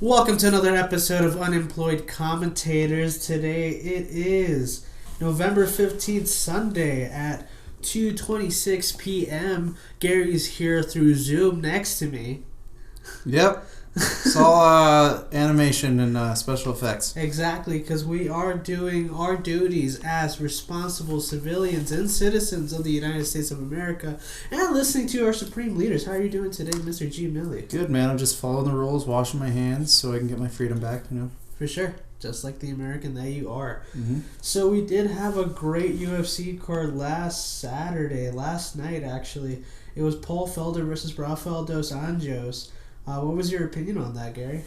Welcome to another episode of Unemployed Commentators. Today it is November 15th, Sunday at 2:26 p.m. Gary's here through Zoom next to me. Yep. It's all animation and special effects. Exactly, because we are doing our duties as responsible civilians and citizens of the United States of America and listening to our supreme leaders. How are you doing today, Mr. G. Millie? Good, man. I'm just following the rules, washing my hands so I can get my freedom back, you know. For sure. Just like the American that you are. Mm-hmm. So we did have a great UFC card last night actually. It was Paul Felder versus Rafael dos Anjos. What was your opinion on that, Gary?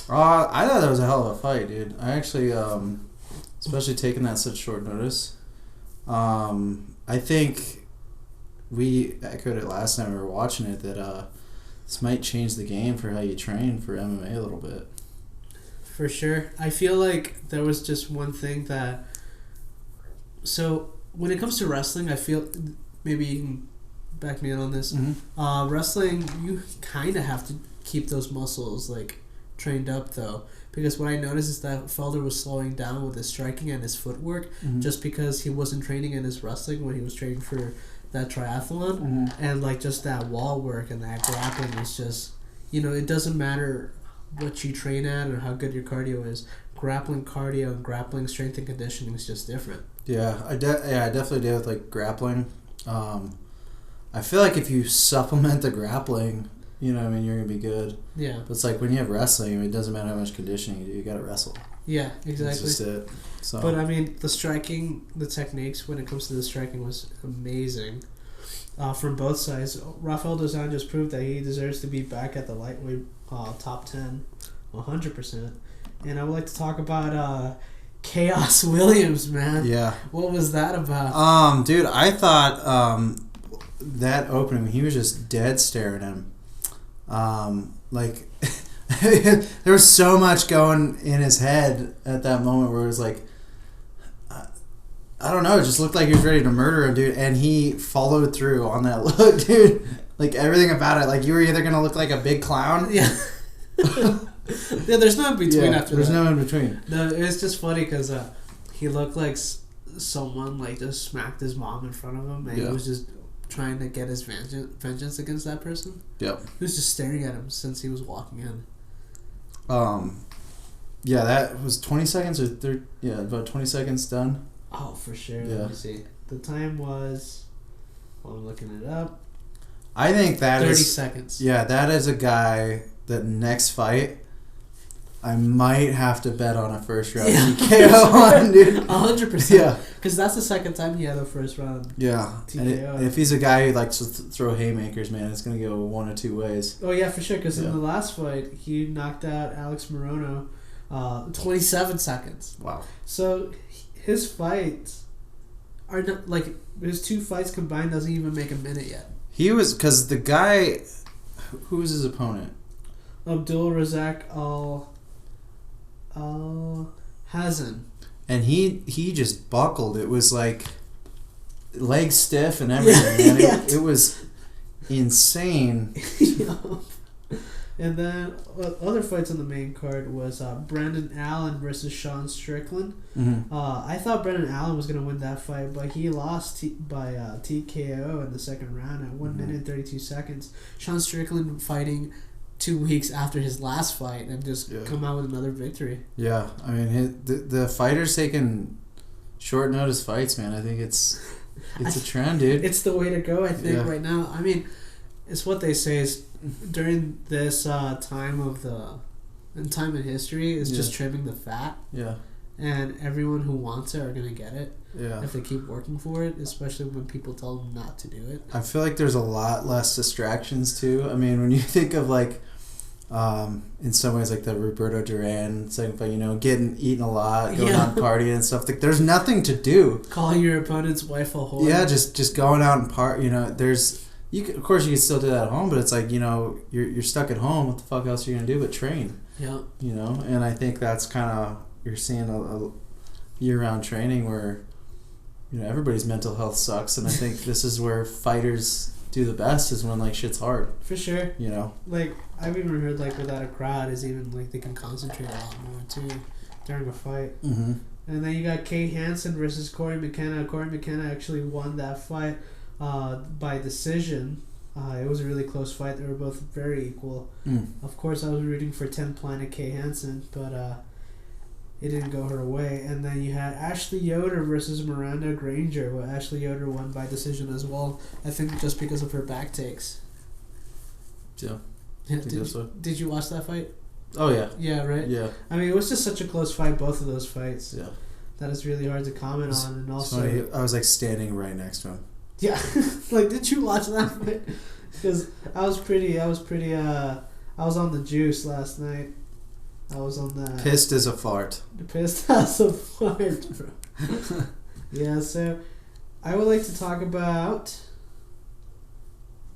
I thought that was a hell of a fight, dude. I actually, especially taking that such short notice. I think we echoed it last time we were watching it that this might change the game for how you train for MMA a little bit. For sure. I feel like there was just one thing that... So, when it comes to wrestling, I feel... Maybe you can back me in on this. Mm-hmm. Wrestling, you kind of have to keep those muscles, like, trained up, though. Because what I noticed is that Felder was slowing down with his striking and his footwork just because he wasn't training in his wrestling when he was training for that triathlon. Mm-hmm. And, like, just that wall work and that grappling is just... You know, it doesn't matter what you train at or how good your cardio is. Grappling cardio and grappling strength and conditioning is just different. Yeah, I definitely did with, like, grappling. I feel like if you supplement the grappling, you know what I mean, you're going to be good. Yeah. But it's like when you have wrestling, I mean, it doesn't matter how much conditioning you do, you got to wrestle. Yeah, exactly. That's just it. So. But, I mean, the striking, the techniques when it comes to the striking was amazing from both sides. Rafael dos Anjos proved that he deserves to be back at the lightweight top 10, 100%. And I would like to talk about Chaos Williams, man. Yeah. What was that about? Dude, I thought that opening, he was just dead staring at him. Like, there was so much going in his head at that moment where it was like, I don't know, it just looked like he was ready to murder him, dude. And he followed through on that look, dude. Like, everything about it. Like, you were either going to look like a big clown. Yeah. Yeah, there's no in between after there's that. no in between. No, it's just funny because he looked like someone like just smacked his mom in front of him, and he was just trying to get his vengeance against that person. Yep. He was just staring at him since he was walking in. Yeah, that was 20 seconds or 30. Yeah, about 20 seconds done. Oh, for sure. Yeah. Let me see. The time was. Well, I'm looking it up. I think that 30 is 30 seconds. Yeah, that is a guy that next fight, I might have to bet on a first round TKO on, dude. 100%. Yeah. Because that's the second time he had a first round TKO. And if he's a guy who likes to throw haymakers, man, it's going to go one of two ways. Oh, yeah, for sure. Because in the last fight, he knocked out Alex Morono 27 seconds. Wow. So his fights are not, like, his two fights combined doesn't even make a minute yet. He was, because the guy, who was his opponent? Abdul Razak Hanson. And he just buckled. It was like legs stiff and everything. Yeah. Man. It was insane. And then other fights on the main card was Brendan Allen versus Sean Strickland. Mm-hmm. I thought Brendan Allen was going to win that fight, but he lost by TKO in the second round at 1 minute and 32 seconds. Sean Strickland fighting 2 weeks after his last fight and just come out with another victory. Yeah, I mean, the fighters taking short notice fights, man. I think it's a trend, dude. It's the way to go, I think, right now. I mean, it's what they say is during this time in history is just trimming the fat. Yeah. And everyone who wants it are going to get it. Yeah. If they keep working for it, especially when people tell them not to do it. I feel like there's a lot less distractions, too. I mean, when you think of, like, in some ways, like the Roberto Duran second fight, you know, eating a lot, going on partying and stuff. Like, there's nothing to do. Calling your opponent's wife a whore. Yeah, just going out and party. You know, of course, you can still do that at home, but it's like, you know, you're stuck at home. What the fuck else are you gonna do but train? Yeah. You know, and I think that's kind of you're seeing a year-round training where, you know, everybody's mental health sucks, and I think this is where fighters do the best is when like shit's hard. For sure. You know. Like I've even heard like without a crowd is even like they can concentrate a lot more too during a fight. Mm-hmm. And then you got Kate Hanson versus Corey Mckenna. Corey Mckenna actually won that fight by decision. It was a really close fight. They were both very equal. Of course, I was rooting for 10 Planet Kate Hanson, but it didn't go her way. And then you had Ashley Yoder versus Miranda Granger. Well, Ashley Yoder won by decision as well. I think just because of her back takes. Yeah. Did you watch that fight? Oh, yeah. Yeah, right? Yeah. I mean, it was just such a close fight, both of those fights. Yeah. That is really hard to comment on. And also, funny. I was like standing right next to him. Yeah. Like, did you watch that fight? Because I was on the juice last night. I was on that. Pissed as a fart. Pissed as a fart, bro. Yeah, so I would like to talk about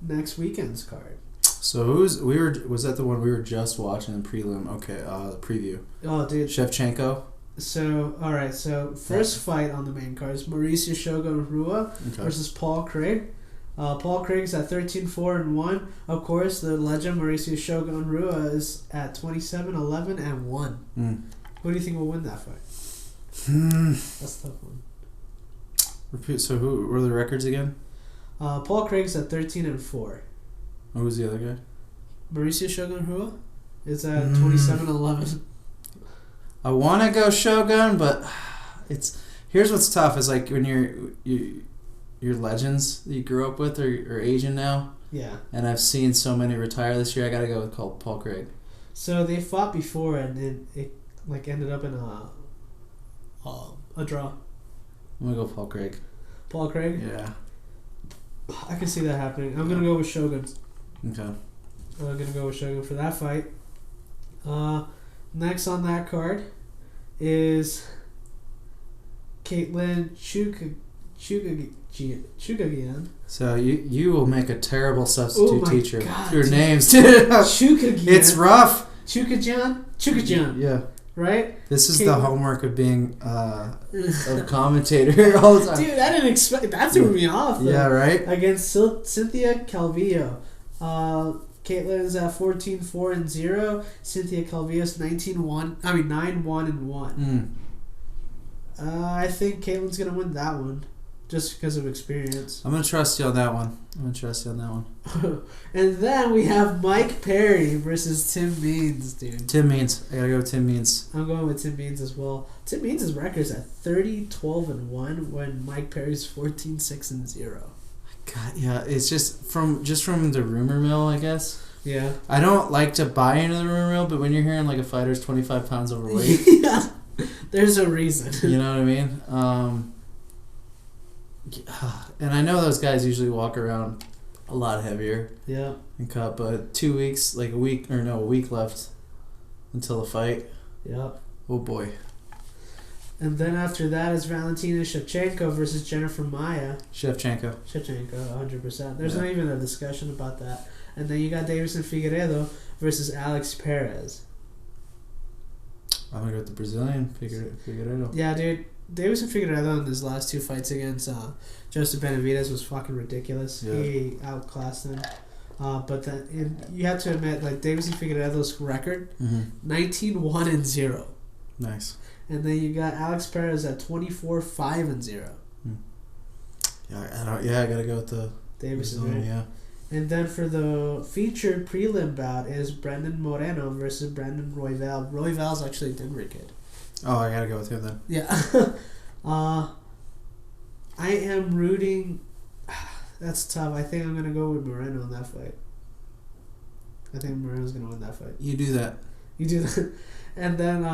next weekend's card. So was that the one we were just watching the prelim? Okay, the preview. Oh, dude. Shevchenko. So, all right. So, first fight on the main card is Mauricio Shogun Rua versus Paul Craig. Paul Craig's at 13-4-1. Of course, the legend Mauricio Shogun Rua is at 27-11-1. Who do you think will win that fight? That's a tough one. Repeat. So, who were the records again? Paul Craig's at 13-4. Who was the other guy? Mauricio Shogun Rua is at 27-11. I want to go Shogun, but here's what's tough is like when you're legends that you grew up with are Asian now. Yeah. And I've seen so many retire this year. I gotta go with Paul Craig. So they fought before and it like ended up in a draw. I'm gonna go Paul Craig. Paul Craig? Yeah. I can see that happening. I'm gonna go with Shogun. Okay. I'm gonna go with Shogun for that fight. Next on that card is Caitlin Chukagian. So you will make a terrible substitute teacher. God, your names. Chukagian. It's rough. Chukagian. Yeah. Right? This is the homework of being a commentator all the time. Dude, I didn't expect that threw me off. Though. Yeah, right? Against Cynthia Calvillo. Caitlin's at 14-4-0. Cynthia Calvillo's 9-1-1. I think Caitlin's gonna win that one, just because of experience. I'm gonna trust you on that one. And then we have Mike Perry versus Tim Means, dude. Tim Means. I gotta go with Tim Means. I'm going with Tim Means as well. Tim Means' record's at 30-12-1 when Mike Perry's 14-6-0. God, yeah, it's just from the rumor mill, I guess. Yeah. I don't like to buy into the rumor mill, but when you're hearing like a fighter's 25 pounds overweight, yeah, there's a reason. You know what I mean? And I know those guys usually walk around a lot heavier. Yeah. And cut, but 2 weeks, a week left until the fight. Yeah. Oh boy. And then after that is Valentina Shevchenko versus Jennifer Maia. Shevchenko, 100%. There's not even a discussion about that. And then you got Davison Figueiredo versus Alex Perez. I'm going to go with the Brazilian Figueiredo. Yeah, dude. Davison Figueiredo in his last two fights against Joseph Benavidez was fucking ridiculous. Yeah. He outclassed him. But then you have to admit, like, Davison Figueiredo's record, 19-1-0. Nice. And then you got Alex Perez at 24-5-0. I gotta go with the Davison. Right? Yeah. And then for the featured prelim bout is Brandon Moreno versus Brandon Royval. Royval's actually a Denver kid. Oh, I gotta go with him then. Yeah. I am rooting. That's tough. I think I'm gonna go with Moreno in that fight. I think Moreno's gonna win that fight. You do that. And then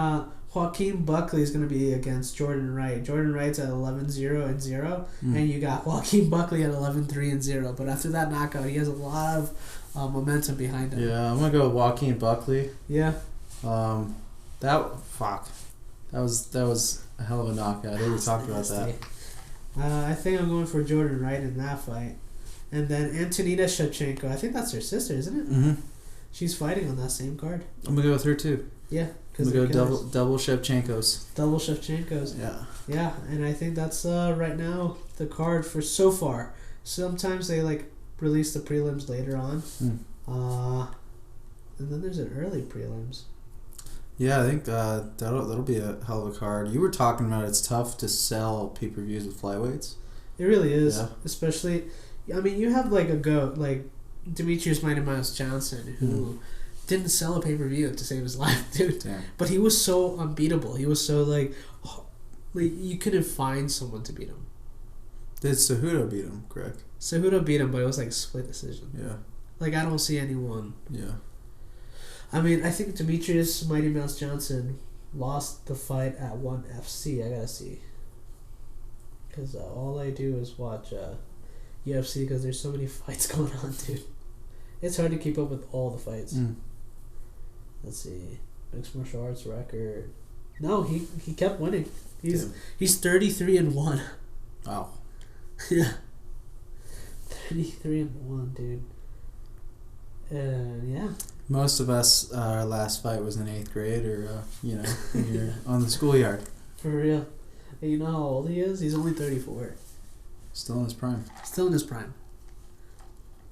Joaquin Buckley is going to be against Jordan Wright. Jordan Wright's at 11-0-0, and you got Joaquin Buckley at 11-3-0. But after that knockout, he has a lot of momentum behind him. Yeah, I'm going to go with Joaquin Buckley. Yeah. That was a hell of a knockout. I didn't talk about that. I think I'm going for Jordan Wright in that fight. And then Antonina Shevchenko. I think that's her sister, isn't it? Mm-hmm. She's fighting on that same card. I'm going to go with her too. Yeah. I'm going to go double Shevchenkos. Double Shevchenkos. Yeah. Yeah, and I think that's right now the card for so far. Sometimes they release the prelims later on. And then there's an early prelims. Yeah, I think that'll be a hell of a card. You were talking about it's tough to sell pay-per-views with flyweights. It really is, especially. I mean, you have like a goat like Demetrius Mighty Mouse Johnson who didn't sell a pay-per-view to save his life, dude. Damn. But he was so unbeatable. He was so like you couldn't find someone to beat him. Did Cejudo beat him? Correct. Cejudo beat him, but it was like a split decision. Yeah. Like I don't see anyone. Yeah. I mean, I think Demetrius Mighty Mouse Johnson lost the fight at ONE FC. I gotta see. Because all I do is watch UFC because there's so many fights going on, dude. It's hard to keep up with all the fights. Let's see. Mixed martial arts record. No, he kept winning. He's 33-1. Wow. Yeah. 33-1, dude. Yeah. Most of us, our last fight was in 8th grade or, when you're on the schoolyard. For real. And you know how old he is? He's only 34. Still in his prime. Still in his prime.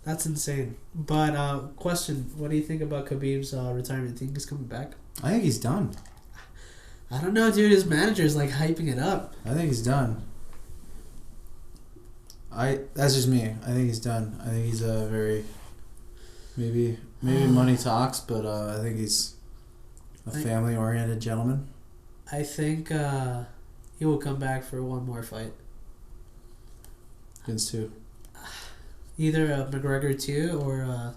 That's insane. But, question, what do you think about Khabib's retirement? Think he's coming back? I think he's done. I don't know, dude. His manager's, like, hyping it up. I think he's done. That's just me. I think he's done. I think he's a very... Maybe money talks, but I think he's a family-oriented gentleman. I think he will come back for one more fight. Against who? Either McGregor 2 or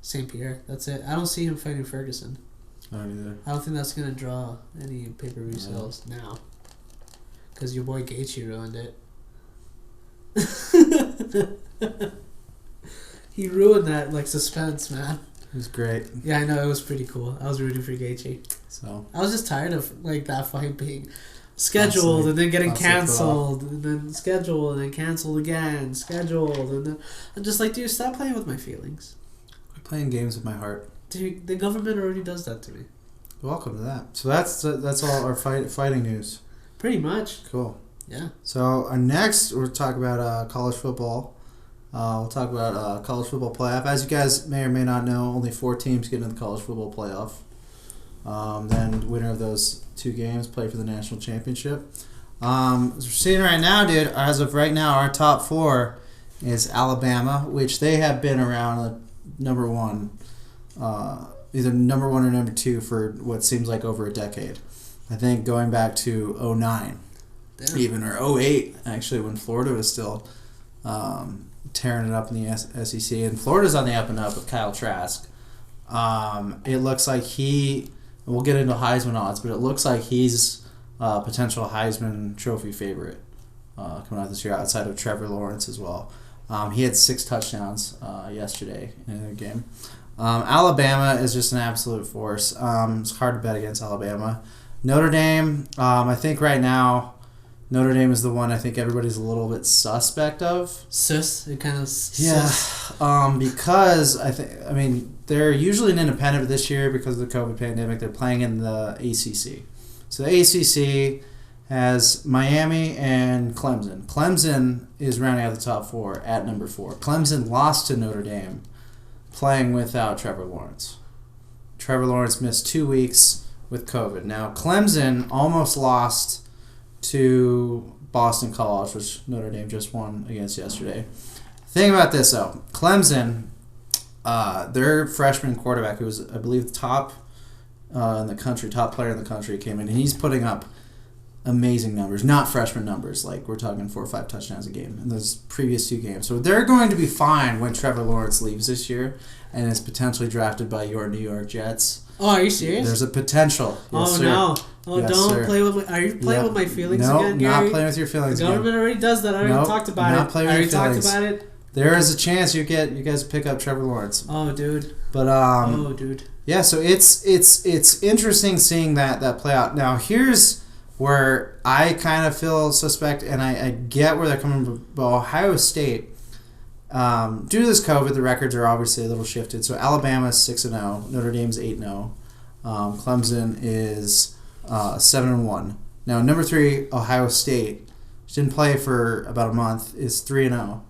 St. Pierre. That's it. I don't see him fighting Ferguson. I don't either. I don't think that's going to draw any pay-per-view sales now. Because your boy Gaethje ruined it. He ruined that, like, suspense, man. It was great. Yeah, I know. It was pretty cool. I was rooting for Gaethje. So I was just tired of, like, that fight being scheduled and then getting canceled and then scheduled and then canceled again, scheduled, and then I'm just like, dude, stop playing with my feelings. I'm playing games with my heart. Dude, the government already does that to me. Welcome to that. So that's all our fighting news. Pretty much. Cool. Yeah. So next we'll talk about college football. We'll talk about college football playoff. As you guys may or may not know, only 4 teams get into the college football playoff. Then the winner of those 2 games play for the national championship. As we're seeing right now, dude, as of right now, our top 4 is Alabama, which they have been around number 1, either number 1 or number 2 for what seems like over a decade. I think going back to 2009, even, or 2008, actually, when Florida was still... tearing it up in the SEC, and Florida's on the up and up with Kyle Trask. It looks like we'll get into Heisman odds, but it looks like he's a potential Heisman Trophy favorite coming out this year, outside of Trevor Lawrence as well. He had 6 touchdowns yesterday in a game. Alabama is just an absolute force. It's hard to bet against Alabama. Notre Dame, I think right now, Notre Dame is the one I think everybody's a little bit suspect of. It kind of... Yeah, because they're usually an independent, but this year, because of the COVID pandemic, they're playing in the ACC. So the ACC has Miami and Clemson. Clemson is rounding out the top 4 at number 4. Clemson lost to Notre Dame, playing without Trevor Lawrence. Trevor Lawrence missed 2 weeks with COVID. Now, Clemson almost lost to Boston College, which Notre Dame just won against yesterday. Thing about this, though, Clemson, their freshman quarterback, who was, I believe, top in the country, top player in the country, came in, and he's putting up amazing numbers, not freshman numbers, like we're talking 4 or 5 touchdowns a game in those previous 2 games. So they're going to be fine when Trevor Lawrence leaves this year and is potentially drafted by your New York Jets. Oh, are you serious? There's a potential. Yes, sir. No. Oh, yes, don't sir. play with my... Are you playing with my feelings again, Gary? No, not playing with your feelings again. The government already does that. I already talked about it. Not playing with your feelings. I already talked about it. There is a chance you guys pick up Trevor Lawrence. Oh, dude. But dude. Yeah, so it's interesting seeing that play out. Now, here's where I kind of feel suspect, and I get where they're coming from. But Ohio State, due to this COVID, the records are obviously a little shifted. So Alabama's 6-0, Notre Dame's 8-0, Clemson is 7-1. Now, number 3, Ohio State, which didn't play for about a month, is 3-0.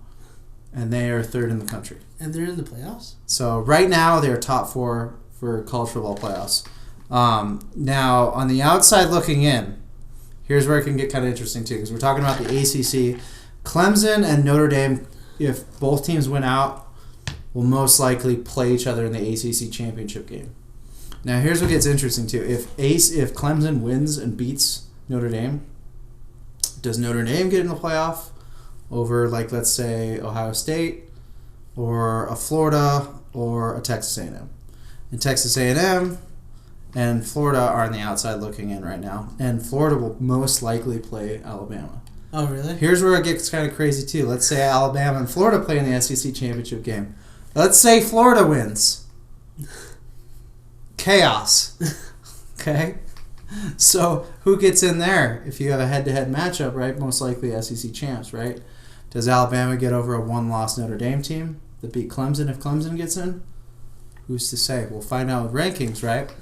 and they are third in the country. And they're in the playoffs? So right now they're top 4 for college football playoffs. Now, on the outside looking in, here's where it can get kind of interesting too, because we're talking about the ACC. Clemson and Notre Dame, if both teams win out, will most likely play each other in the ACC championship game. Now, here's what gets interesting too. If Clemson wins and beats Notre Dame, does Notre Dame get in the playoff over, like, let's say, Ohio State or a Florida or a Texas A&M? And Texas A&M and Florida are on the outside looking in right now, and Florida will most likely play Alabama. Oh, really? Here's where it gets kind of crazy too. Let's say Alabama and Florida play in the SEC championship game. Let's say Florida wins. Chaos. Okay? So who gets in there if you have a head-to-head matchup, right? Most likely SEC champs, right? Does Alabama get over a one-loss Notre Dame team that beat Clemson if Clemson gets in? Who's to say? We'll find out with rankings, right?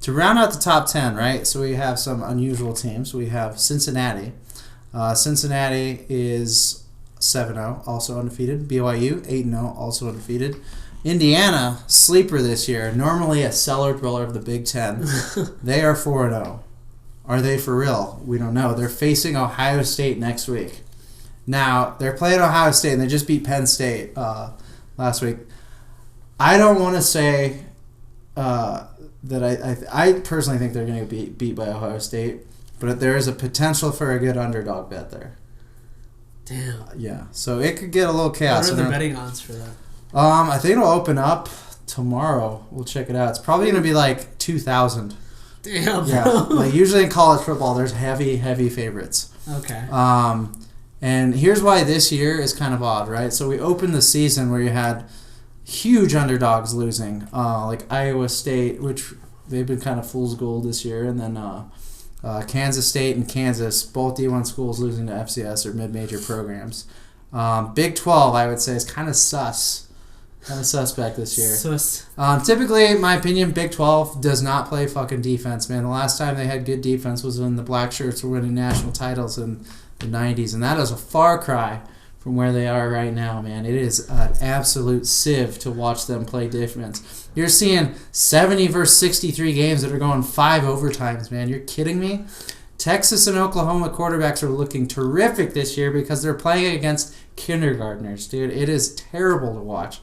To round out the top 10, right? So we have some unusual teams. We have Cincinnati. Cincinnati is 7-0, also undefeated. BYU, 8-0, also undefeated. Indiana, sleeper this year, normally a cellar dweller of the Big Ten. They are 4-0. Are they for real? We don't know. They're facing Ohio State next week. Now, they're playing Ohio State, and they just beat Penn State last week. I don't want to say that I personally think they're going to be beat by Ohio State, but there is a potential for a good underdog bet there. Damn. Yeah, so it could get a little chaos. What are the betting odds for that? I think it'll open up tomorrow. We'll check it out. It's probably going to be like 2,000. Damn. Yeah, like usually in college football, there's heavy favorites. Okay. And here's why this year is kind of odd, right? So we opened the season where you had huge underdogs losing, like Iowa State, which they've been kind of fool's gold this year, and then Kansas State and Kansas, both D1 schools losing to FCS or mid-major programs. Big 12, I would say, is kind of suspect this year. Typically, in my opinion, Big 12 does not play fucking defense, man. The last time they had good defense was when the Black Shirts were winning national titles in the 90s, and that is a far cry from where they are right now, man. It is an absolute sieve to watch them play defense. You're seeing 70 versus 63 games that are going 5 overtimes, man. You're kidding me? Texas and Oklahoma quarterbacks are looking terrific this year because they're playing against kindergartners, dude. It is terrible to watch.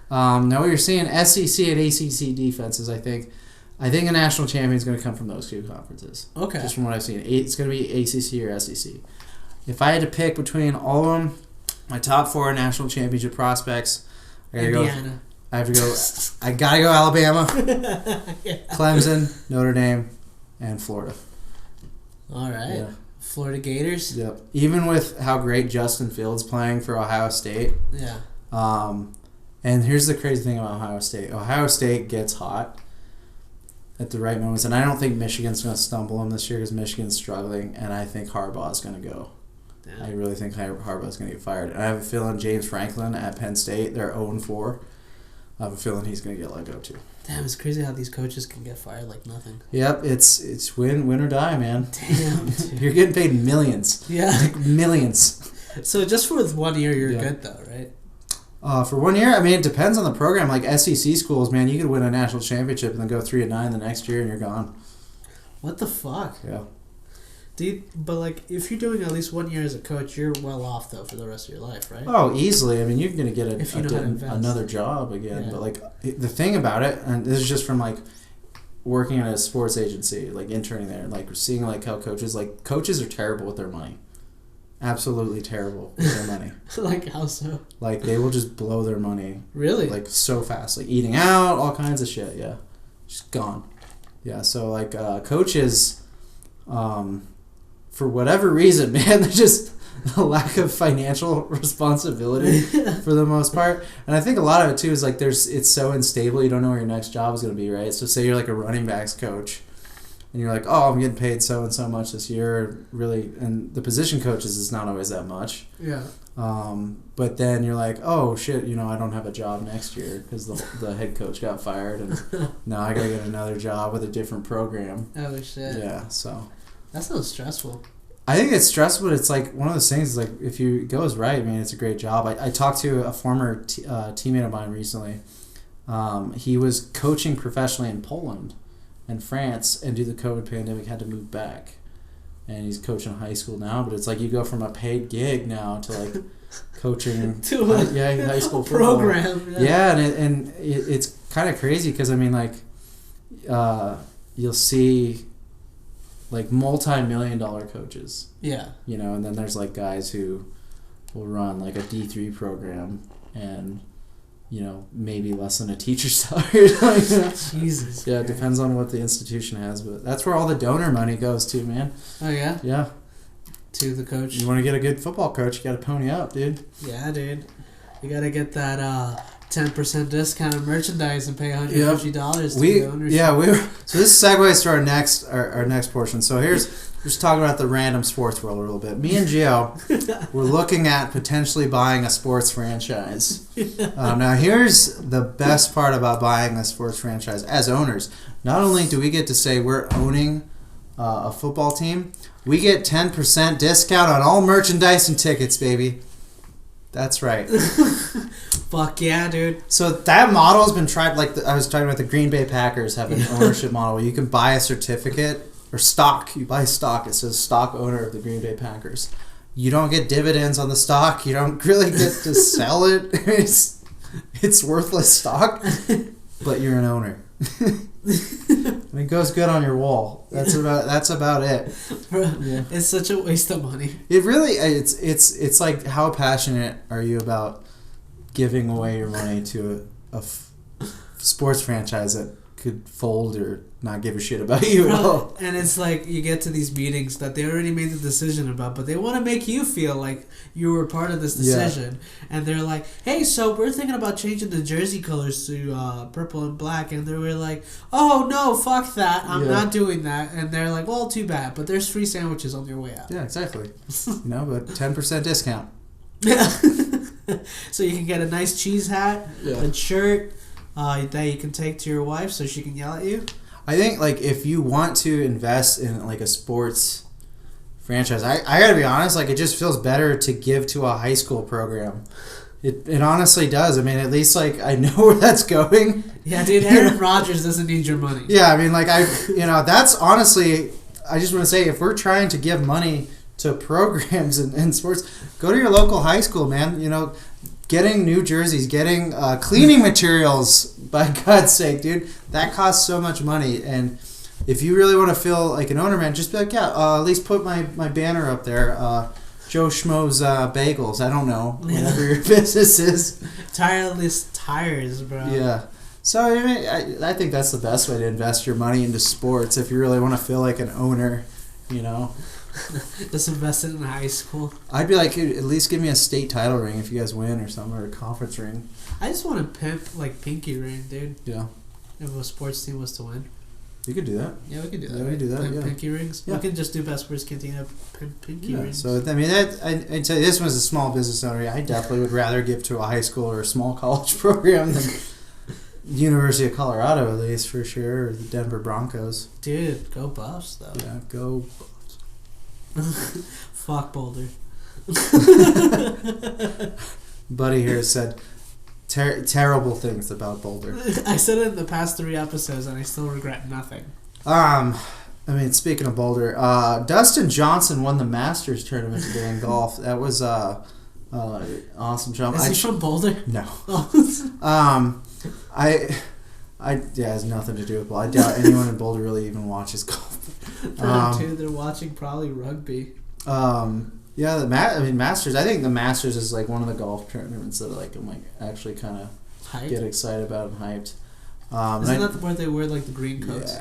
Now you're seeing SEC and ACC defenses, I think. I think a national champion is going to come from those two conferences. Okay. Just from what I've seen. It's going to be ACC or SEC. If I had to pick between all of them, my top 4 national championship prospects, Indiana. I gotta go Alabama, Yeah. Clemson, Notre Dame, and Florida. All right. Yeah. Florida Gators. Yep. Even with how great Justin Fields playing for Ohio State. Yeah. And here's the crazy thing about Ohio State. Ohio State gets hot at the right moments, and I don't think Michigan's going to stumble them this year because Michigan's struggling, and I think Harbaugh's going to go. Damn. I really think Harbaugh's going to get fired. And I have a feeling James Franklin at Penn State, they're 0-4. I have a feeling he's going to get let go too. Damn, it's crazy how these coaches can get fired like nothing. Yep, it's win or die, man. Damn. You're getting paid millions. Yeah. Like millions. So just for 1 year, you're good though, right? For 1 year, I mean, it depends on the program. Like SEC schools, man, you could win a national championship and then go 3-9 the next year and you're gone. What the fuck? Yeah. But like, if you're doing at least 1 year as a coach, you're well off though for the rest of your life, right? Oh, easily. I mean, you're gonna get another job again. Yeah. But like, the thing about it, and this is just from like working at a sports agency, like interning there, like seeing like how coaches are terrible with their money. Absolutely terrible with their money. Like how so? Like they will just blow their money. Really? Like so fast, like eating out, all kinds of shit. Yeah, just gone. Yeah. So like coaches, for whatever reason, man, they're just a lack of financial responsibility for the most part. And I think a lot of it too is like it's so unstable. You don't know where your next job is going to be, right? So say you're like a running backs coach. And you're like, oh, I'm getting paid so and so much this year, really, and the position coaches is not always that much. Yeah. But then you're like, oh shit, I don't have a job next year because the head coach got fired, and now I gotta get another job with a different program. Oh shit. Yeah. So. That sounds stressful. I think it's stressful, but it's like one of those things. Like if it goes right, I mean, it's a great job. I talked to a former teammate of mine recently. He was coaching professionally in Poland and France, and due to the COVID pandemic, had to move back. And he's coaching high school now, but it's like you go from a paid gig now to like coaching to high school football program. Yeah, and it's kind of crazy because I mean like you'll see like multi-million-dollar coaches. Yeah. You know, and then there's like guys who will run like a D3 program and maybe less than a teacher's salary. Jesus. Yeah, it depends on what the institution has, but that's where all the donor money goes to, man. Oh, yeah? Yeah. To the coach. You want to get a good football coach, you got to pony up, dude. Yeah, dude. You got to get that 10% discount on merchandise and pay $150 to the ownership. Yeah, so this segues to our next portion. So here's just talking about the random sports world a little bit. Me and Gio were looking at potentially buying a sports franchise. Now, here's the best part about buying a sports franchise. As owners, not only do we get to say we're owning a football team, we get 10% discount on all merchandise and tickets, baby. That's right. Fuck yeah, dude. So that model has been tried. Like I was talking about, the Green Bay Packers have an ownership model where you can buy a certificate or stock. You buy stock. It says stock owner of the Green Bay Packers. You don't get dividends on the stock. You don't really get to sell it. It's worthless stock, but you're an owner. And it goes good on your wall. That's about it. Bro, yeah. It's such a waste of money. It really it's like, how passionate are you about giving away your money to a sports franchise that could fold or not give a shit about you at all? And it's like you get to these meetings that they already made the decision about, but they want to make you feel like you were part of this decision. Yeah. And they're like, hey, so we're thinking about changing the jersey colors to purple and black. And they were like, oh, no, fuck that. I'm not doing that. And they're like, well, too bad. But there's free sandwiches on your way out. Yeah, exactly. But 10% discount. Yeah. So you can get a nice cheese hat, a shirt that you can take to your wife so she can yell at you. I think, like, if you want to invest in, like, a sports franchise, I gotta be honest, like, it just feels better to give to a high school program. It honestly does. I mean, at least, like, I know where that's going. Yeah, dude, Aaron Rodgers doesn't need your money. Yeah, I mean, like, that's honestly, I just want to say, if we're trying to give money to programs and sports, go to your local high school, man. Getting new jerseys, getting cleaning materials, by God's sake, dude, that costs so much money. And if you really want to feel like an owner, man, just be like, at least put my banner up there. Joe Schmo's Bagels. I don't know, whatever your business is. Tireless Tires, bro. Yeah. So I mean, I think that's the best way to invest your money into sports if you really want to feel like an owner, Just invest it in high school. I'd be like, at least give me a state title ring if you guys win or something, or a conference ring. I just want to pimp, like, pinky ring, dude. Yeah. If a sports team was to win. You could do that. Yeah, we could do that. Yeah, we could do that, Pimp pinky rings. Yeah. We could just do Best Sports Cantina pimp pinky rings. So, I mean, I'd tell you, this was a small business owner. I definitely would rather give to a high school or a small college program than University of Colorado, at least, for sure, or the Denver Broncos. Dude, go Buffs, though. Yeah, go Buffs. Fuck Boulder. Buddy here said terrible things about Boulder. I said it in the past 3 episodes, and I still regret nothing. I mean, speaking of Boulder, Dustin Johnson won the Masters tournament today in golf. That was awesome jump. Is he from Boulder? No. It has nothing to do with ball. I doubt anyone in Boulder really even watches golf. Dude, they're watching probably rugby. Masters. I think the Masters is like one of the golf tournaments that I'm like actually kind of get excited about and hyped. Isn't that where they wear like the green coats?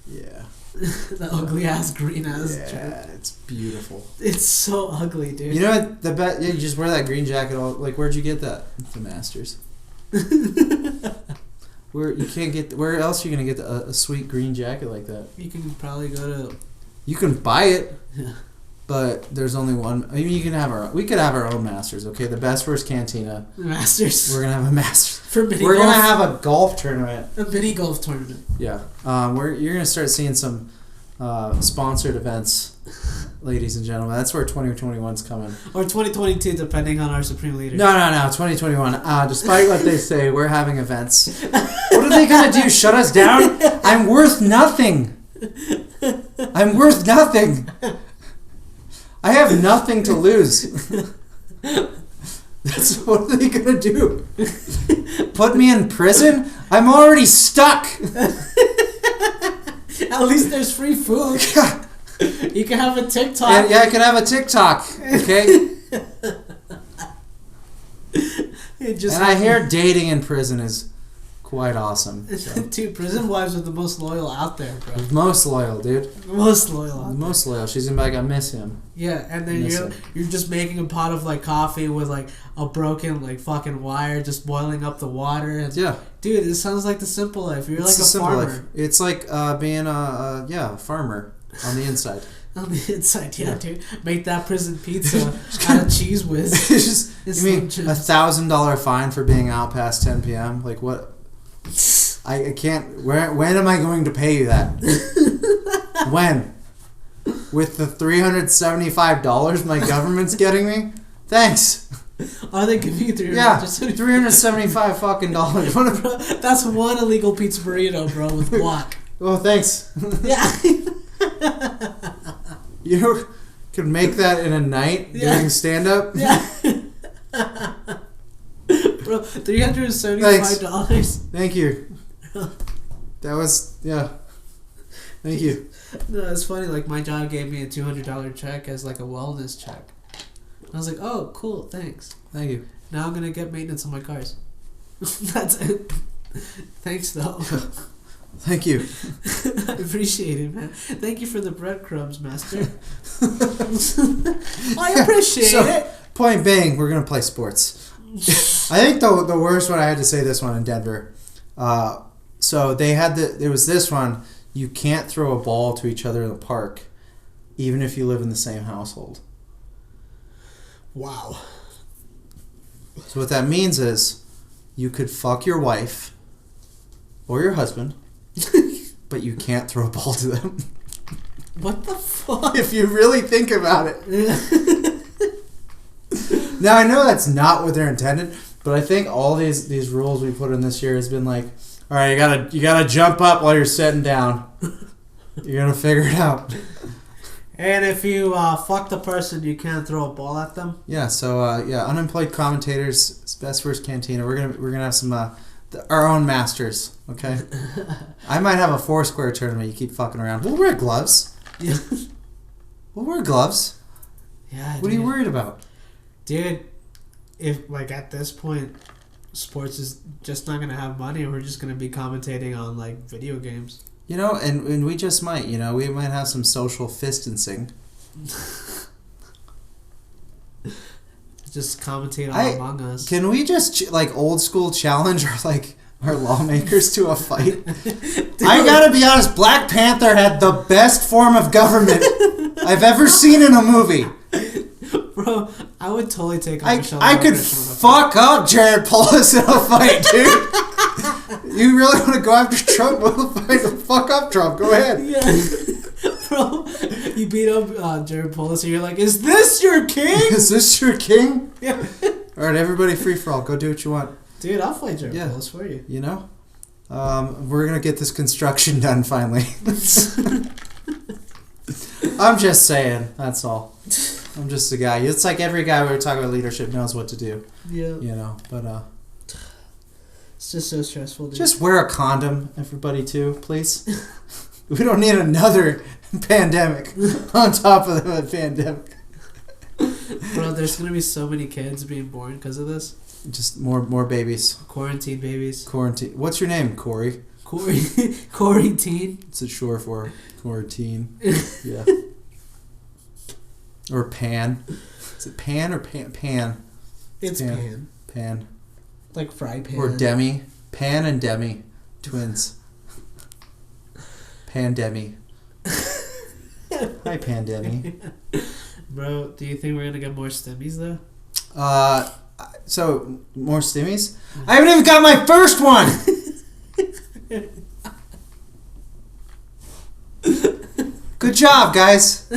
Yeah. The ugly ass green ass. Yeah, it's beautiful. It's so ugly, dude. You know what? You just wear that green jacket. Where'd you get that? The Masters. Where else are you gonna get a sweet green jacket like that? You can probably go to. You can buy it, but there's only one. I mean, we could have our own Masters. Okay, the Best First Cantina. Masters. We're gonna have a Masters. We're gonna have a golf tournament. A mini golf tournament. Yeah. You're gonna start seeing some sponsored events ladies and gentlemen. That's where 2021's coming. Or 2022, depending on our Supreme Leader. No, 2021. Despite what they say, we're having events. What are they going to do? Shut us down? I'm worth nothing. I'm worth nothing. I have nothing to lose. That's what are they going to do? Put me in prison? I'm already stuck. At least there's free food. You can have a TikTok. Yeah, I can have a TikTok. Okay? And I hear dating in prison is quite awesome. So. Dude, prison wives are the most loyal out there, bro. Most loyal, dude. Most loyal. Most loyal. She's gonna be like, I miss him. Yeah, and then you're just making a pot of like coffee with like a broken like fucking wire, just boiling up the water. And, yeah, dude, it sounds like the simple life. You're it's like a farmer. Life. It's like being a farmer on the inside. On the inside, yeah, dude. Make that prison pizza out of cheese whiz. You mean $1,000 fine for being out past 10 p.m.? Like what? I can't. When am I going to pay you that? When? With the $375 my government's getting me? Thanks. Are they giving you $375 fucking dollars? That's one illegal pizza burrito, bro, with guac. Oh, thanks. Yeah. You could make that in a night doing stand-up? Yeah. Bro, $375. Thank you. That was, yeah. Thank you. No, it's funny. Like, my job gave me a $200 check as, like, a wellness check. I was like, oh, cool, thanks. Thank you. Now I'm going to get maintenance on my cars. That's it. Thanks, though. Thank you. I appreciate it, man. Thank you for the breadcrumbs, master. I appreciate it. Point being, we're going to play sports. I think the worst one, I had to say this one in Denver. So they had there was this one, you can't throw a ball to each other in the park, even if you live in the same household. Wow. So what that means is, you could fuck your wife or your husband, but you can't throw a ball to them. What the fuck? If you really think about it. Now, I know that's not what they're intended, but I think all these rules we put in this year has been like, all right, you gotta jump up while you're sitting down. You're gonna figure it out. And if you fuck the person, you can't throw a ball at them. Yeah. So Unemployed Commentators, Best First Cantina. We're gonna have some our own masters. Okay. I might have a Foursquare tournament. You keep fucking around. We'll wear gloves. Yeah. We'll wear gloves. Yeah. What are you worried about? Dude, if like at this point, sports is just not gonna have money, and we're just gonna be commentating on like video games. You know, and we just might. You know, we might have some social distancing. Just commentate on Among Us. Can we just like old school challenge our lawmakers to a fight? I gotta be honest. Black Panther had the best form of government I've ever seen in a movie. Bro, I would totally take on I could fuck up Jared Polis in a fight, dude. You really want to go after Trump? We'll fight. Fuck up Trump. Go ahead. Yeah. Bro, you beat up Jared Polis and you're like, is this your king? Is this your king? Yeah. Alright, everybody free for all. Go do what you want. Dude, I'll fight Jared Polis for you. You know? We're going to get this construction done finally. I'm just saying. That's all. I'm just a guy. It's like every guy we were talking about leadership knows what to do. Yeah. You know, but it's just so stressful, dude. Just wear a condom, everybody, too, please. We don't need another pandemic on top of the pandemic. Bro, there's going to be so many kids being born because of this. Just more babies. Quarantine babies. Quarantine. What's your name, Corey? Quarantine. It's a short for quarantine. Yeah. Or Pan. Is it Pan or Pan? It's Pan. Pan. Like fry pan. Or Demi. Pan and Demi. Twins. Pandemi. Hi, Pandemi. Bro, do you think we're going to get more stimmies, though? So, more stimmies? I haven't even got my first one! Good job, guys.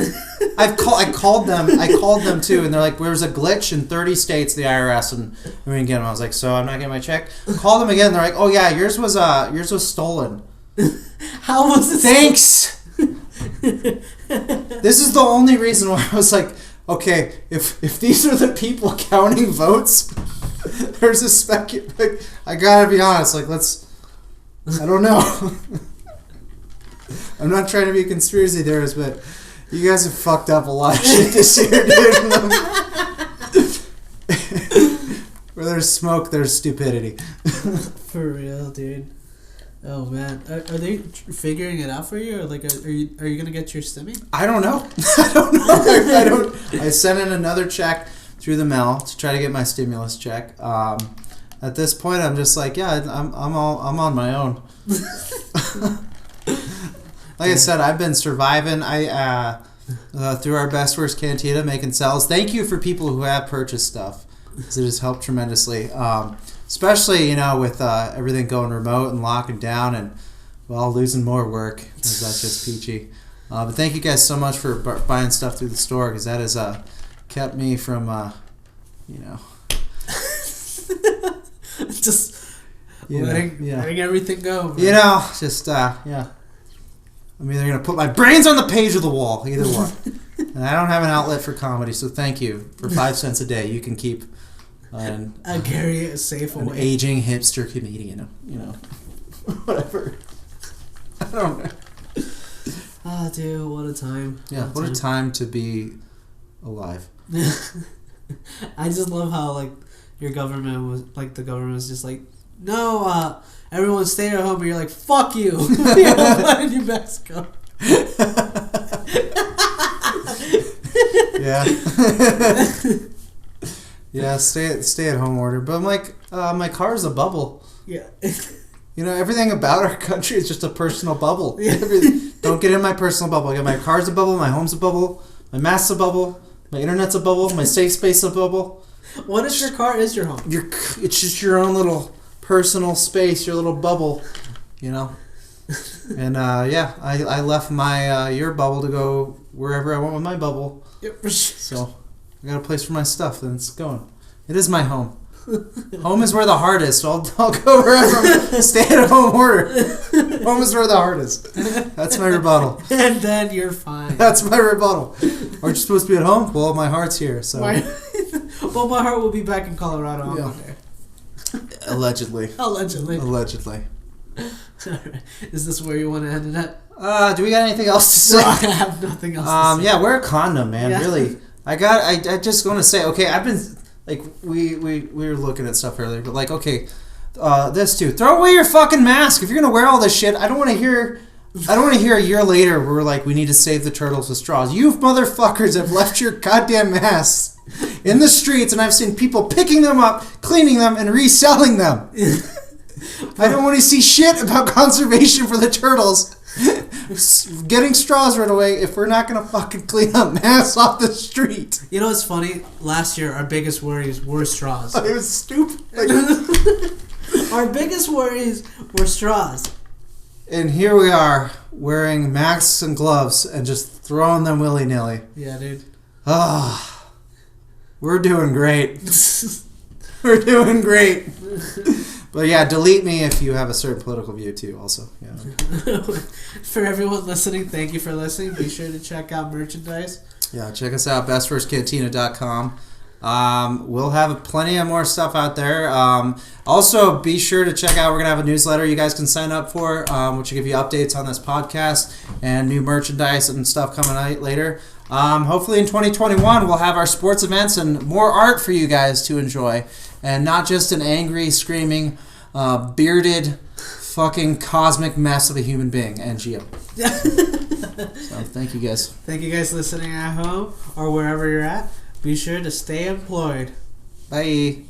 I called them too, and they're like, there was a glitch in 30 states, the IRS, and we didn't get them. I was like, so I'm not getting my check. Called them again. They're like, oh yeah, yours was stolen. How was it? Thanks. This is the only reason why I was like, okay, if these are the people counting votes, there's a like, I gotta be honest. Like, I don't know. I'm not trying to be a conspiracy theorist, but you guys have fucked up a lot of shit this year, dude. Where there's smoke, there's stupidity. For real, dude. Oh man, are they figuring it out for you, or like, are you gonna get your stimmy? I don't know. I don't. I sent in another check through the mail to try to get my stimulus check. At this point, I'm just like, yeah, I'm on my own. Like I said, I've been surviving. Through our Best Worst Cantina, making sales. Thank you for people who have purchased stuff, because it has helped tremendously. Especially, with everything going remote and locking down and, well, losing more work, because that's just peachy. But thank you guys so much for buying stuff through the store, because that has kept me from, just letting everything go. Man. Yeah. I'm either going to put my brains on the page or the wall, either one. And I don't have an outlet for comedy, so thank you. For 5 cents a day, you can keep... Gary is safe an away. Aging hipster comedian, whatever. I don't know. Ah, dude, what a time. Yeah, what a time to be alive. I just love how, like, your government was, like, the government was just like, no, everyone stay at home, and you're like, fuck you. I'm letting you Mexico. Yeah. Yeah, stay at home order. But I'm like, my car's a bubble. Yeah. Everything about our country is just a personal bubble. Yeah. Don't get in my personal bubble. My car's a bubble, my home's a bubble, my mask's a bubble, my internet's a bubble, my safe space is a bubble. What if your car is your home? It's just your own little personal space, your little bubble, And I left my your bubble to go wherever I want with my bubble. Yep, for sure. So I got a place for my stuff, and it's going. It is my home. Home is where the heart is, so I'll go wherever. Stay at home order. Home is where the heart is. That's my rebuttal. And then you're fine. That's my rebuttal. Aren't you supposed to be at home? Well, my heart's here, so. Well, my heart will be back in Colorado on Monday. Allegedly. Allegedly. Alright. Is this where you want to end it at? Do we got anything else to say? No, I have nothing else to say. Yeah, wear a condom, man. Yeah. Really. I just want to say, okay, I've been, like, we were looking at stuff earlier, but, like, okay, this too. Throw away your fucking mask. If you're going to wear all this shit, I don't want to hear a year later where we're like, we need to save the turtles with straws. You motherfuckers have left your goddamn masks in the streets, and I've seen people picking them up, cleaning them, and reselling them. I don't want to see shit about conservation for the turtles. Getting straws right away if we're not going to fucking clean up masks off the street. You know what's funny? Last year, our biggest worries were straws. It was stupid. Our biggest worries were straws. And here we are, wearing masks and gloves and just throwing them willy-nilly. Yeah, dude. We're doing great. We're doing great. But yeah, delete me if you have a certain political view too, also. Yeah. For everyone listening, thank you for listening. Be sure to check out merchandise. Yeah, check us out, bestfirstcantina.com. We'll have plenty of more stuff out there. Also, be sure to check out, we're going to have a newsletter you guys can sign up for, which will give you updates on this podcast and new merchandise and stuff coming out later. Hopefully in 2021, we'll have our sports events and more art for you guys to enjoy. And not just an angry, screaming, bearded, fucking cosmic mess of a human being, and Gio. So, thank you guys. Thank you guys listening at home or wherever you're at. Be sure to stay employed. Bye.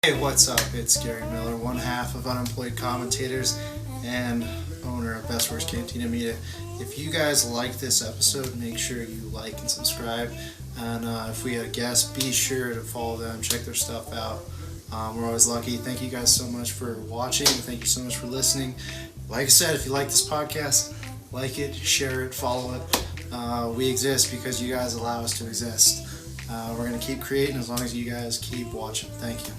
Hey, what's up? It's Gary Miller, one half of Unemployed Commentators and owner of Best Worst Cantina Media. If you guys like this episode, make sure you like and subscribe. And if we have guests, be sure to follow them, check their stuff out. We're always lucky. Thank you guys so much for watching. Thank you so much for listening. Like I said, if you like this podcast, like it, share it, follow it. We exist because you guys allow us to exist. We're going to keep creating as long as you guys keep watching. Thank you.